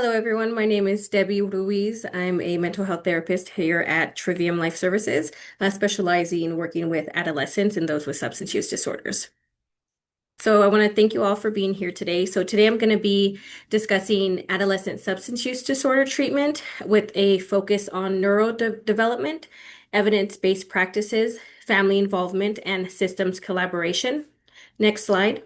Hello, everyone. My name is Debbie Ruiz. I'm a mental health therapist here at Trivium Life Services, specializing in working with adolescents and those with substance use disorders. So I want to thank you all for being here today. So today I'm going to be discussing adolescent substance use disorder treatment with a focus on neurodevelopment, evidence-based practices, family involvement, and systems collaboration. Next slide.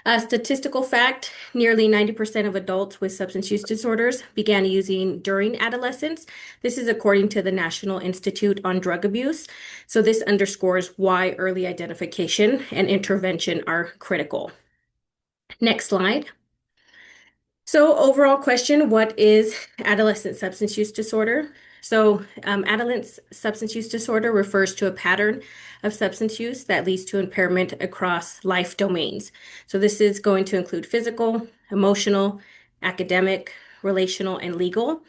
A statistical fact, nearly 90% of adults with substance use disorders began using during adolescence. This is according to the National Institute on Drug Abuse. So this underscores why early identification and intervention are critical. Next slide. So overall question, what is adolescent substance use disorder? So adolescent substance use disorder refers to a pattern of substance use that leads to impairment across life domains. So this is going to include physical, emotional, academic, relational, and legal.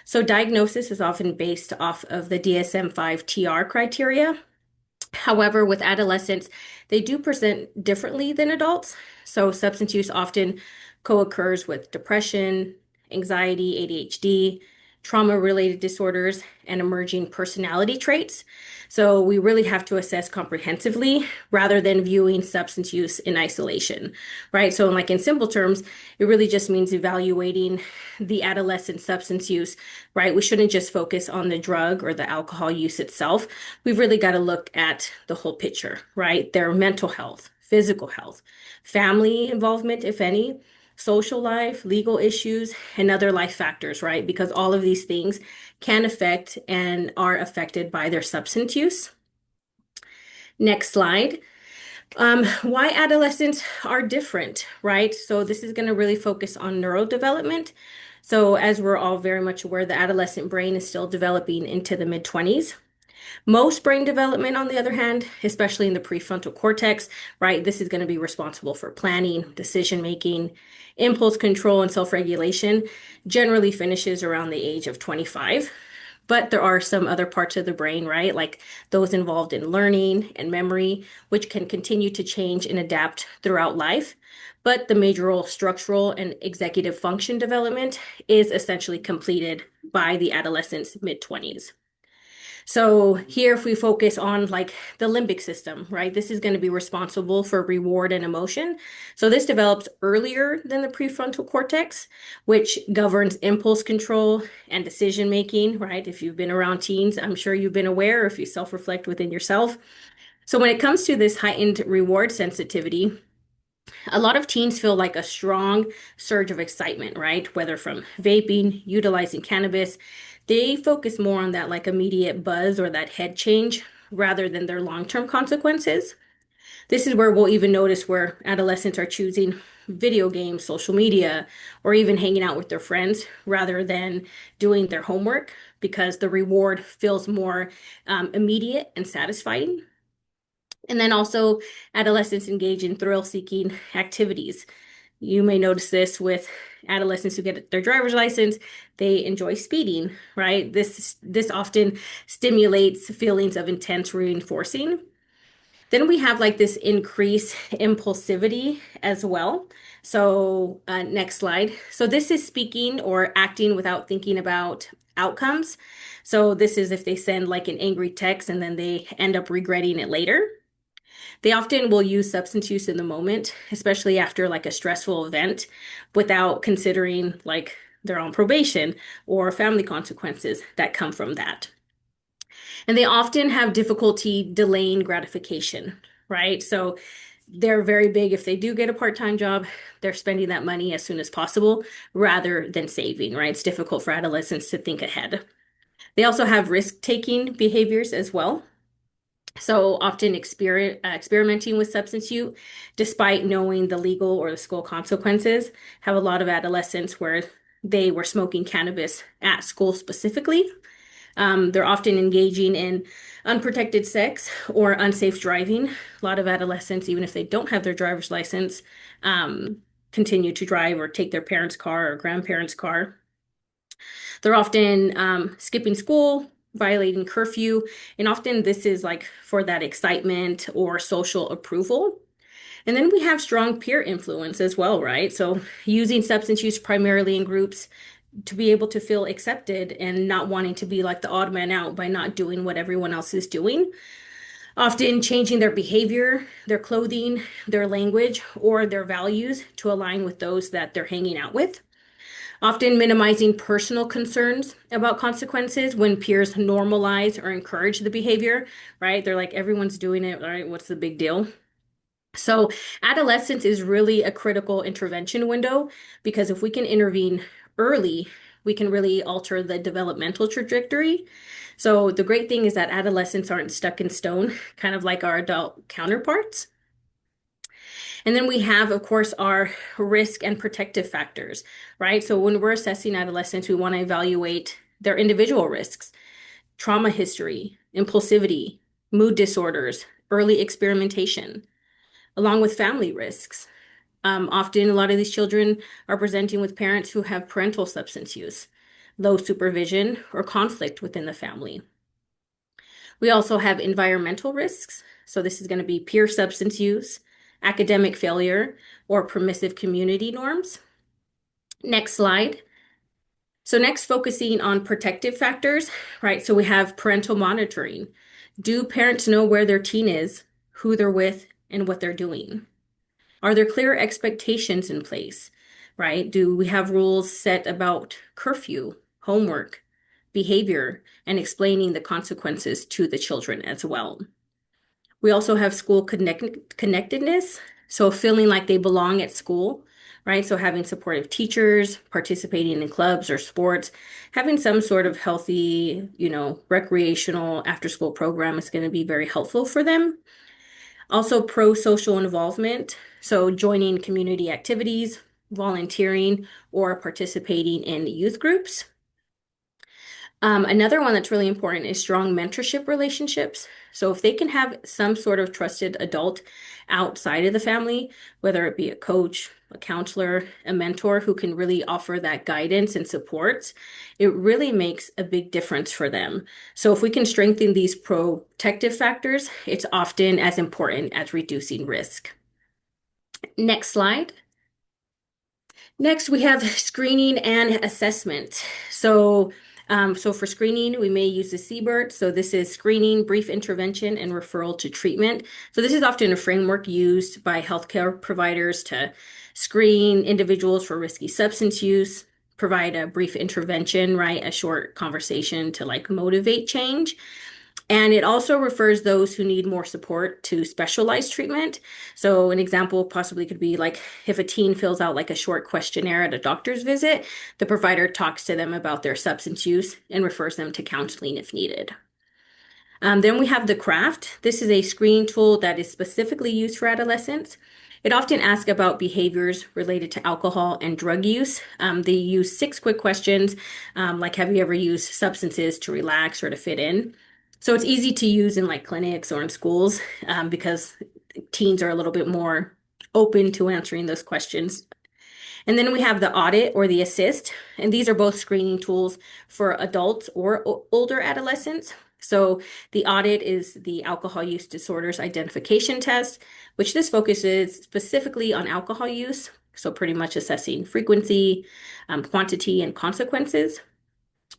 So diagnosis is often based off of the DSM-5 TR criteria. However, with adolescents, they do present differently than adults. So substance use often co-occurs with depression, anxiety, ADHD, trauma-related disorders, and emerging personality traits. So we really have to assess comprehensively rather than viewing substance use in isolation, right? So like in simple terms, it really just means evaluating the adolescent substance use, right? We shouldn't just focus on the drug or the alcohol use itself. We've really got to look at the whole picture, right? Their mental health, physical health, family involvement, if any, social life, legal issues, and other life factors, right? Because all of these things can affect and are affected by their substance use. Next slide. Why adolescents are different, right? So this is going to really focus on neurodevelopment. So as we're all very much aware, the adolescent brain is still developing into the mid-20s. Most brain development, on the other hand, especially in the prefrontal cortex, right, this is going to be responsible for planning, decision making, impulse control, and self-regulation, generally finishes around the age of 25. But there are some other parts of the brain, right, like those involved in learning and memory, which can continue to change and adapt throughout life. But the major structural and executive function development is essentially completed by the adolescent's mid-20s. So here, if we focus on like the limbic system, right, this is going to be responsible for reward and emotion. So this develops earlier than the prefrontal cortex, which governs impulse control and decision making, right? If you've been around teens, I'm sure you've been aware if you self-reflect within yourself. So when it comes to this heightened reward sensitivity, a lot of teens feel like a strong surge of excitement, right? Whether from vaping, utilizing cannabis, they focus more on that like immediate buzz or that head change rather than their long-term consequences. This is where we'll even notice where adolescents are choosing video games, social media, or even hanging out with their friends rather than doing their homework because the reward feels more immediate and satisfying. And then also adolescents engage in thrill-seeking activities. You may notice this with adolescents who get their driver's license, they enjoy speeding, right? This often stimulates feelings of intense reinforcing. Then we have like this increased impulsivity as well. So next slide. So this is speaking or acting without thinking about outcomes. So this is if they send like an angry text and then they end up regretting it later. They often will use substance use in the moment, especially after like a stressful event, without considering like they're on probation or family consequences that come from that. And they often have difficulty delaying gratification, right? So they're very big. If they do get a part-time job, they're spending that money as soon as possible rather than saving, right? It's difficult for adolescents to think ahead. They also have risk-taking behaviors as well. So often experimenting with substance use, despite knowing the legal or the school consequences, have a lot of adolescents where they were smoking cannabis at school specifically. They're often engaging in unprotected sex or unsafe driving. A lot of adolescents, even if they don't have their driver's license, continue to drive or take their parents' car or grandparents' car. They're often skipping school, violating curfew, and often this is like for that excitement or social approval. And then we have strong peer influence as well, right? So using substance use primarily in groups to be able to feel accepted and not wanting to be like the odd man out by not doing what everyone else is doing. Often changing their behavior, their clothing, their language, or their values to align with those that they're hanging out with. Often minimizing personal concerns about consequences when peers normalize or encourage the behavior, right? They're like, everyone's doing it, right? What's the big deal? So, adolescence is really a critical intervention window because if we can intervene early, we can really alter the developmental trajectory. So, the great thing is that adolescents aren't stuck in stone, kind of like our adult counterparts. And then we have, of course, our risk and protective factors, right? So, when we're assessing adolescents, we want to evaluate their individual risks, trauma history, impulsivity, mood disorders, early experimentation, along with family risks. Often, a lot of these children are presenting with parents who have parental substance use, low supervision, or conflict within the family. We also have environmental risks. So, this is going to be peer substance use, academic failure, or permissive community norms. Next slide. So, next, focusing on protective factors, right? So, we have parental monitoring. Do parents know where their teen is, who they're with, and what they're doing? Are there clear expectations in place, right? Do we have rules set about curfew, homework, behavior, and explaining the consequences to the children as well? We also have school connectedness, so feeling like they belong at school, right? So having supportive teachers, participating in clubs or sports, having some sort of healthy, recreational after school program is going to be very helpful for them. Also, pro-social involvement, so joining community activities, volunteering, or participating in youth groups. Another one that's really important is strong mentorship relationships. So if they can have some sort of trusted adult outside of the family, whether it be a coach, a counselor, a mentor who can really offer that guidance and support, it really makes a big difference for them. So if we can strengthen these protective factors, it's often as important as reducing risk. Next slide. Next, we have screening and assessment. So for screening, we may use the CBERT. So this is screening, brief intervention, and referral to treatment. So this is often a framework used by healthcare providers to screen individuals for risky substance use, provide a brief intervention, right? A short conversation to like motivate change. And it also refers those who need more support to specialized treatment. So an example possibly could be like if a teen fills out like a short questionnaire at a doctor's visit, the provider talks to them about their substance use and refers them to counseling if needed. Then we have the CRAFT. This is a screening tool that is specifically used for adolescents. It often asks about behaviors related to alcohol and drug use. They use 6 quick questions, like have you ever used substances to relax or to fit in? So it's easy to use in like clinics or in schools because teens are a little bit more open to answering those questions. And then we have the audit or the assist, and these are both screening tools for adults or older adolescents. So the audit is the alcohol use disorders identification test, which this focuses specifically on alcohol use. So pretty much assessing frequency, quantity, and consequences.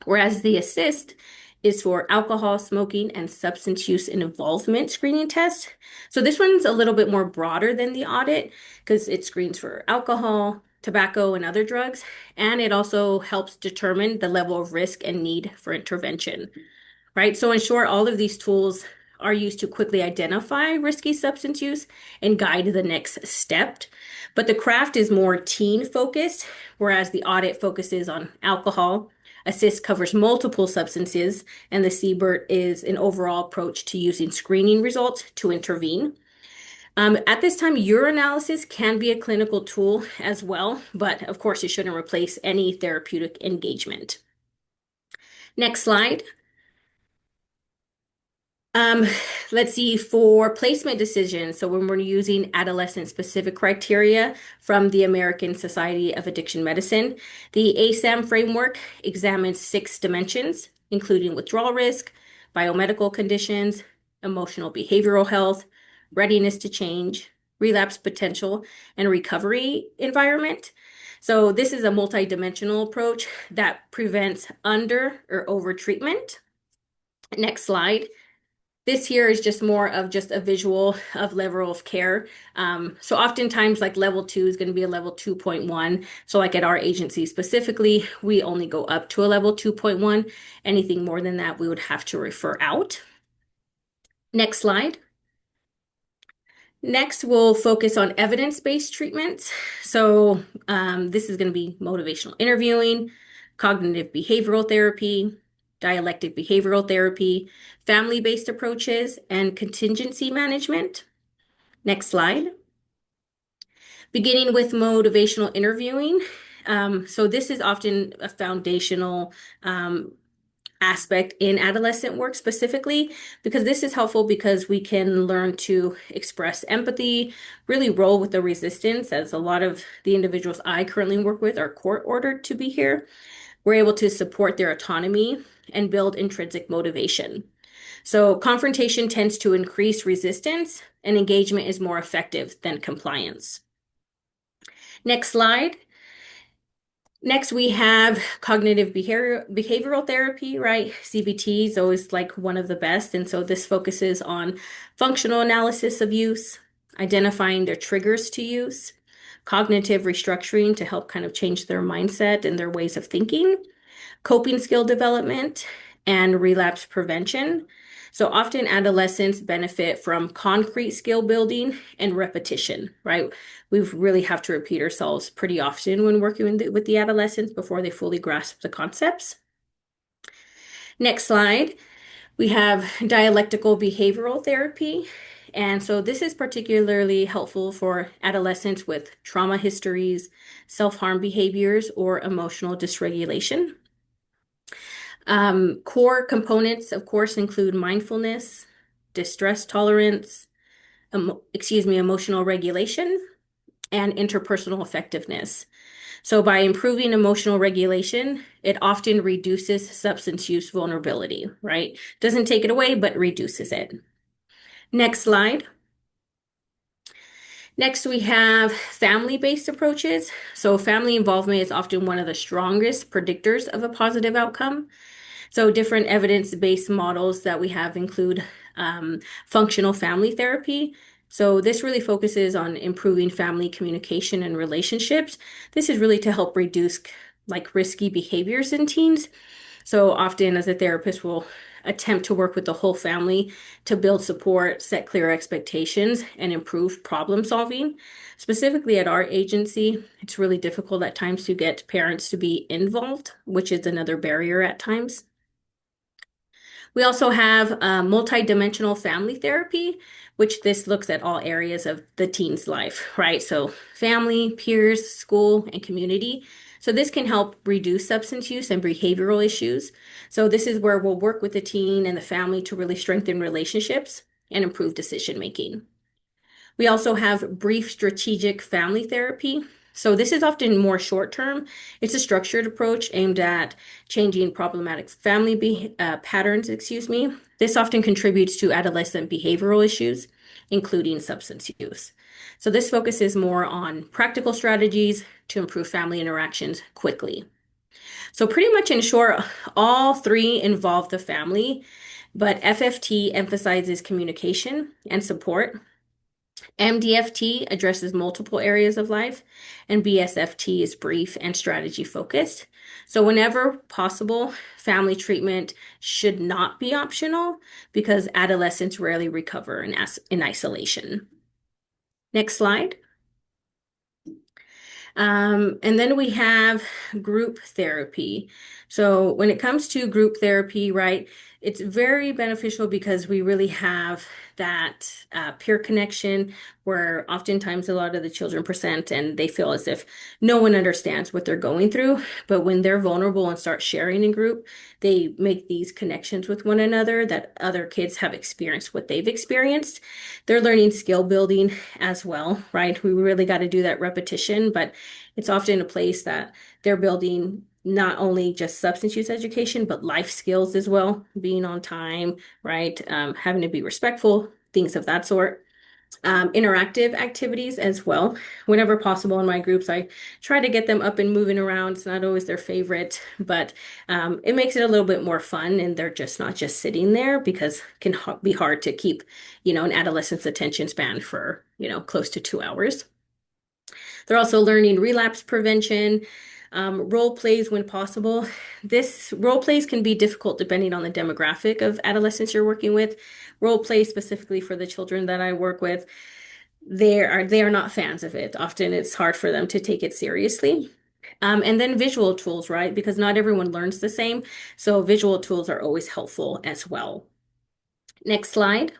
Whereas the assist is for alcohol, smoking, and substance use and involvement screening test. So this one's a little bit more broader than the audit because it screens for alcohol, tobacco, and other drugs. And it also helps determine the level of risk and need for intervention, right? So in short, all of these tools are used to quickly identify risky substance use and guide the next step. But the CRAFT is more teen focused, whereas the audit focuses on alcohol. Assist covers multiple substances, and the CBERT is an overall approach to using screening results to intervene. At this time, urinalysis can be a clinical tool as well, but of course, it shouldn't replace any therapeutic engagement. Next slide. Let's see, for placement decisions. So when we're using adolescent specific criteria from the American Society of Addiction Medicine, the ASAM framework examines 6 dimensions, including withdrawal risk, biomedical conditions, emotional behavioral health, readiness to change, relapse potential, and recovery environment. So this is a multidimensional approach that prevents under or over treatment. Next slide. This here is just more of just a visual of level of care. So oftentimes like level 2 is going to be a level 2.1. So like at our agency specifically, we only go up to a level 2.1. Anything more than that, we would have to refer out. Next slide. Next, we'll focus on evidence-based treatments. So this is going to be motivational interviewing, cognitive behavioral therapy, dialectic behavioral therapy, family-based approaches, and contingency management. Next slide. Beginning with motivational interviewing. So this is often a foundational aspect in adolescent work specifically, because this is helpful because we can learn to express empathy, really roll with the resistance, as a lot of the individuals I currently work with are court ordered to be here. We're able to support their autonomy and build intrinsic motivation. So confrontation tends to increase resistance, and engagement is more effective than compliance. Next slide. Next, we have cognitive behavioral therapy, right? CBT is always like one of the best. And so this focuses on functional analysis of use, identifying their triggers to use, cognitive restructuring to help kind of change their mindset and their ways of thinking, coping skill development, and relapse prevention. So often adolescents benefit from concrete skill building and repetition, right? We really have to repeat ourselves pretty often when working with the adolescents before they fully grasp the concepts. Next slide, we have dialectical behavioral therapy. And so this is particularly helpful for adolescents with trauma histories, self-harm behaviors, or emotional dysregulation. Core components, of course, include mindfulness, distress tolerance, emotional regulation, and interpersonal effectiveness. So by improving emotional regulation, it often reduces substance use vulnerability, right? Doesn't take it away, but reduces it. Next slide. Next, we have family-based approaches. So family involvement is often one of the strongest predictors of a positive outcome. So different evidence-based models that we have include functional family therapy. So this really focuses on improving family communication and relationships. This is really to help reduce like risky behaviors in teens. So often as a therapist, we'll attempt to work with the whole family to build support, set clear expectations, and improve problem solving. Specifically at our agency, it's really difficult at times to get parents to be involved, which is another barrier at times. We also have multidimensional family therapy, which this looks at all areas of the teen's life, right? So family, peers, school, and community. So this can help reduce substance use and behavioral issues. So this is where we'll work with the teen and the family to really strengthen relationships and improve decision making. We also have brief strategic family therapy. So this is often more short term. It's a structured approach aimed at changing problematic family patterns, This often contributes to adolescent behavioral issues, including substance use. So this focuses more on practical strategies to improve family interactions quickly. So pretty much in short, all three involve the family, but FFT emphasizes communication and support. MDFT addresses multiple areas of life, and BSFT is brief and strategy focused. So whenever possible, family treatment should not be optional because adolescents rarely recover in isolation. Next slide. And then we have group therapy. So when it comes to group therapy, right, it's very beneficial because we really have that peer connection where oftentimes a lot of the children present and they feel as if no one understands what they're going through. But when they're vulnerable and start sharing in group, they make these connections with one another that other kids have experienced what they've experienced. They're learning skill building as well, right? We really got to do that repetition, but it's often a place that they're building not only just substance use education, but life skills as well, being on time, right? Having to be respectful, things of that sort. Interactive activities as well. Whenever possible in my groups, I try to get them up and moving around. It's not always their favorite, but it makes it a little bit more fun, and they're just not just sitting there because it can be hard to keep, an adolescent's attention span for, close to 2 hours. They're also learning relapse prevention, role plays when possible. This role plays can be difficult depending on the demographic of adolescents you're working with. Role plays specifically for the children that I work with, they are not fans of it. Often it's hard for them to take it seriously. And then visual tools, right? Because not everyone learns the same. So visual tools are always helpful as well. Next slide.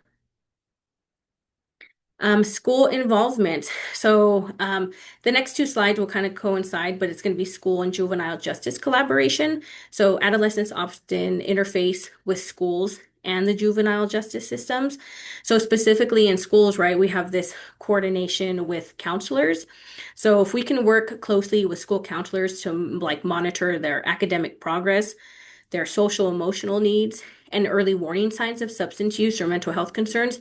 School involvement. So the next two slides will kind of coincide, but it's going to be school and juvenile justice collaboration. So adolescents often interface with schools and the juvenile justice systems. So specifically in schools, right, we have this coordination with counselors. So if we can work closely with school counselors to like monitor their academic progress, their social emotional needs, and early warning signs of substance use or mental health concerns,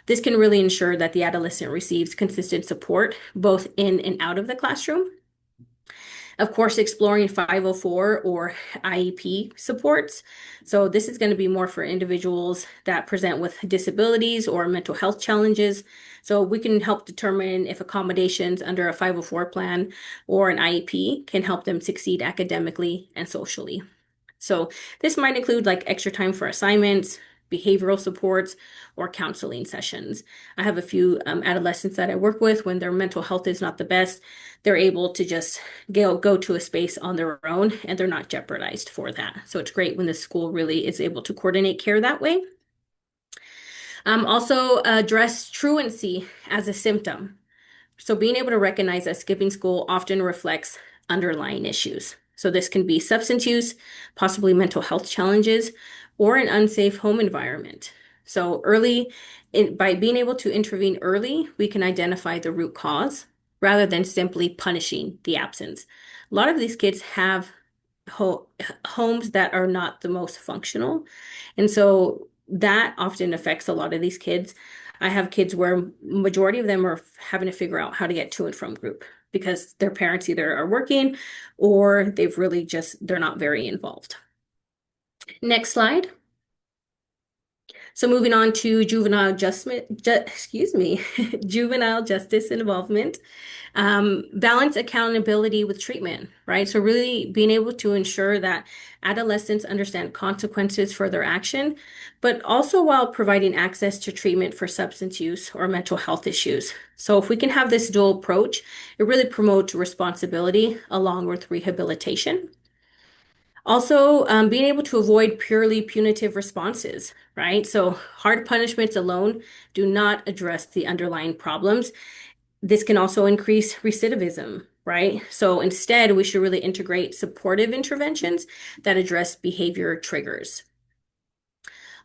this can really ensure that the adolescent receives consistent support both in and out of the classroom. Of course, exploring 504 or IEP supports. So this is going to be more for individuals that present with disabilities or mental health challenges. So we can help determine if accommodations under a 504 plan or an IEP can help them succeed academically and socially. So this might include like extra time for assignments, behavioral supports, or counseling sessions. I have a few adolescents that I work with when their mental health is not the best. They're able to just go to a space on their own and they're not jeopardized for that. So it's great when the school really is able to coordinate care that way. Also address truancy as a symptom. So being able to recognize that skipping school often reflects underlying issues. So this can be substance use, possibly mental health challenges, or an unsafe home environment. So by being able to intervene early, we can identify the root cause rather than simply punishing the absence. A lot of these kids have homes that are not the most functional. And so that often affects a lot of these kids. I have kids where majority of them are having to figure out how to get to and from group because their parents either are working or they're not very involved. Next slide. So moving on to juvenile justice involvement. Balance accountability with treatment, right? So really being able to ensure that adolescents understand consequences for their action, but also while providing access to treatment for substance use or mental health issues. So if we can have this dual approach, it really promotes responsibility along with rehabilitation. Also, being able to avoid purely punitive responses, right? So hard punishments alone do not address the underlying problems. This can also increase recidivism, right? So instead, we should really integrate supportive interventions that address behavior triggers.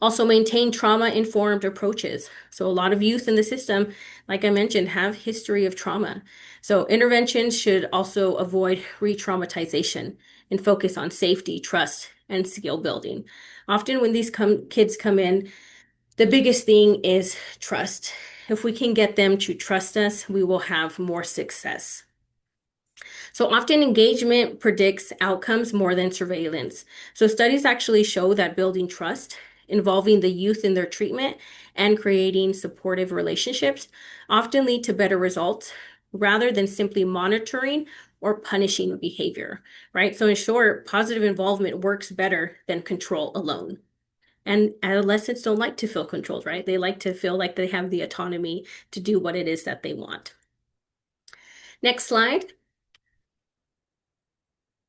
Also maintain trauma-informed approaches. So a lot of youth in the system, like I mentioned, have history of trauma. So interventions should also avoid re-traumatization and focus on safety, trust, and skill building. Often when these kids come in, the biggest thing is trust. If we can get them to trust us, we will have more success. So often engagement predicts outcomes more than surveillance. So studies actually show that building trust, involving the youth in their treatment, and creating supportive relationships often lead to better results rather than simply monitoring or punishing behavior, right? So in short, positive involvement works better than control alone. And adolescents don't like to feel controlled, right? They like to feel like they have the autonomy to do what it is that they want. Next slide.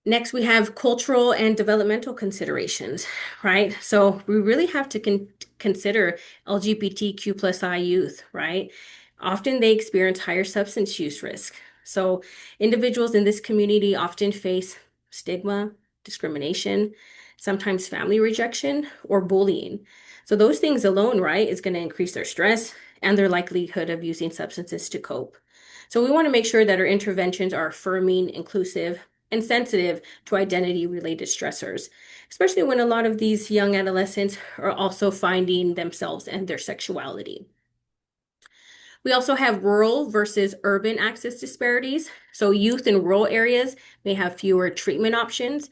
Next, we have cultural and developmental considerations, right? So we really have to consider LGBTQ plus I youth, right? Often they experience higher substance use risk. So individuals in this community often face stigma, discrimination, sometimes family rejection or bullying. So those things alone, right, is going to increase their stress and their likelihood of using substances to cope. So we want to make sure that our interventions are affirming, inclusive, and sensitive to identity-related stressors, especially when a lot of these young adolescents are also finding themselves and their sexuality. We also have rural versus urban access disparities. So youth in rural areas may have fewer treatment options,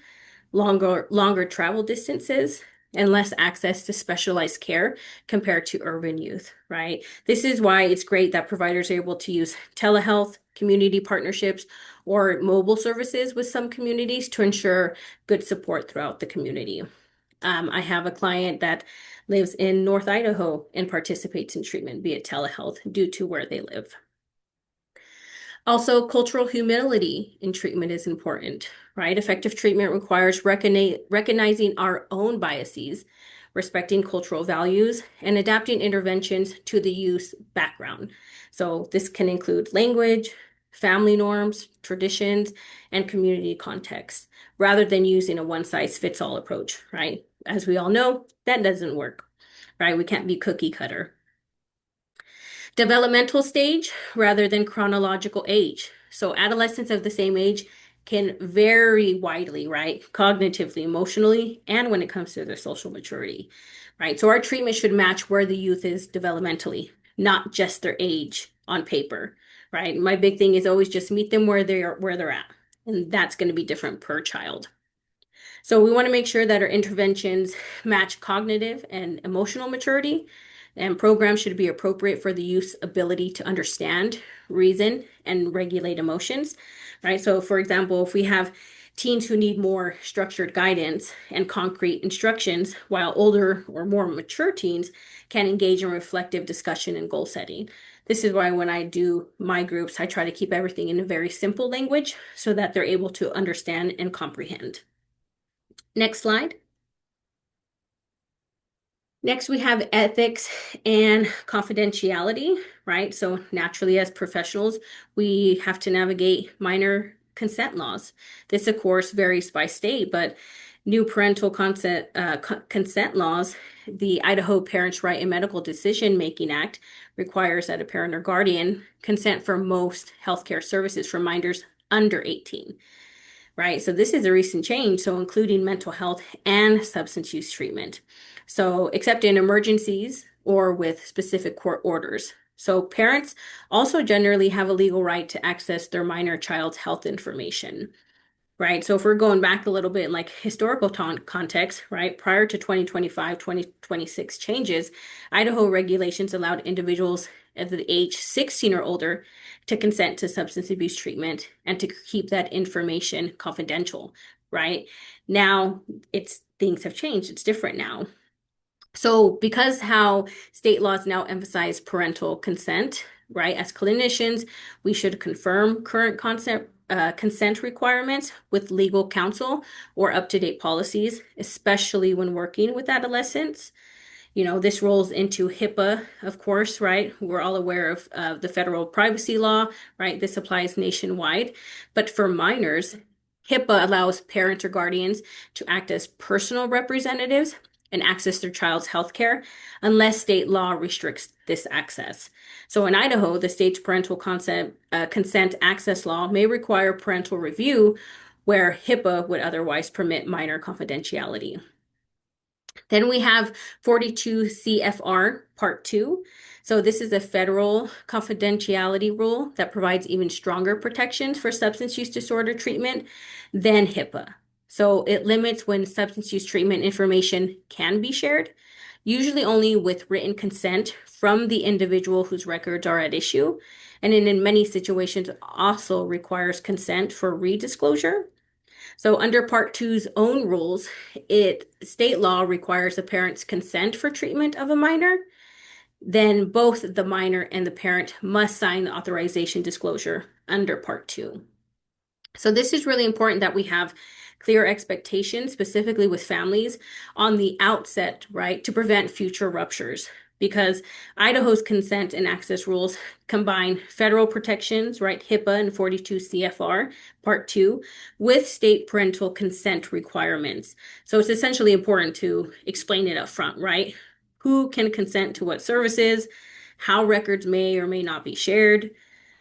longer travel distances, and less access to specialized care compared to urban youth, right? This is why it's great that providers are able to use telehealth, community partnerships, or mobile services with some communities to ensure good support throughout the community. I have a client that lives in North Idaho and participates in treatment via telehealth due to where they live. Also, cultural humility in treatment is important, right? Effective treatment requires recognizing our own biases, respecting cultural values, and adapting interventions to the youth's background. So this can include language, family norms, traditions, and community context, rather than using a one-size-fits-all approach, right? As we all know, that doesn't work, right? We can't be cookie cutter. Developmental stage rather than chronological age. So adolescents of the same age can vary widely, right? Cognitively, emotionally, and when it comes to their social maturity, right? So our treatment should match where the youth is developmentally, not just their age on paper, right? My big thing is always just meet them where they're at. And that's going to be different per child. So we want to make sure that our interventions match cognitive and emotional maturity, and programs should be appropriate for the youth's ability to understand, reason, and regulate emotions, right? So for example, if we have teens who need more structured guidance and concrete instructions, while older or more mature teens can engage in reflective discussion and goal setting. This is why when I do my groups, I try to keep everything in a very simple language so that they're able to understand and comprehend. Next slide. Next, we have ethics and confidentiality, right? So naturally, as professionals, we have to navigate minor consent laws. This, of course, varies by state, but new parental consent laws, the Idaho Parents' Right in Medical Decision-Making Act requires that a parent or guardian consent for most healthcare services for minors under 18. Right? So this is a recent change, so including mental health and substance use treatment. So except in emergencies or with specific court orders. So parents also generally have a legal right to access their minor child's health information. Right. So if we're going back a little bit, like historical context, right, prior to 2025, 2026 changes, Idaho regulations allowed individuals at the age 16 or older to consent to substance abuse treatment and to keep that information confidential, right? Now things have changed. It's different now. So because how state laws now emphasize parental consent, right? As clinicians, we should confirm current consent requirements with legal counsel or up-to-date policies, especially when working with adolescents. This rolls into HIPAA, of course, right? We're all aware of the federal privacy law, right? This applies nationwide. But for minors, HIPAA allows parents or guardians to act as personal representatives and access their child's health care unless state law restricts this access. So in Idaho, the state's parental consent access law may require parental review where HIPAA would otherwise permit minor confidentiality. Then we have 42 CFR Part 2. So this is a federal confidentiality rule that provides even stronger protections for substance use disorder treatment than HIPAA. So it limits when substance use treatment information can be shared, usually only with written consent from the individual whose records are at issue, and in many situations also requires consent for redisclosure. So under Part 2's own rules, state law requires a parent's consent for treatment of a minor. Then both the minor and the parent must sign the authorization disclosure under Part 2. So this is really important that we have clear expectations, specifically with families on the outset, right, to prevent future ruptures. Because Idaho's consent and access rules combine federal protections, right, HIPAA and 42 CFR Part 2, with state parental consent requirements. So it's essentially important to explain it up front, right? Who can consent to what services, how records may or may not be shared,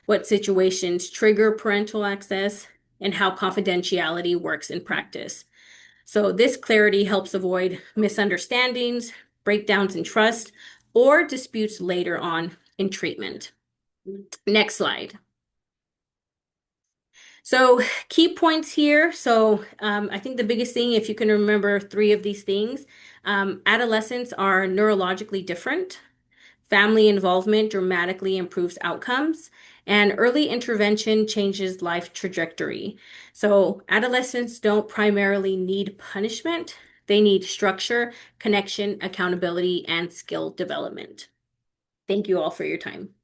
what situations trigger parental access, and how confidentiality works in practice. So this clarity helps avoid misunderstandings, breakdowns in trust, or disputes later on in treatment. Next slide. So key points here. So I think the biggest thing, if you can remember three of these things, adolescents are neurologically different. Family involvement dramatically improves outcomes, and early intervention changes life trajectory. So adolescents don't primarily need punishment. They need structure, connection, accountability, and skill development. Thank you all for your time.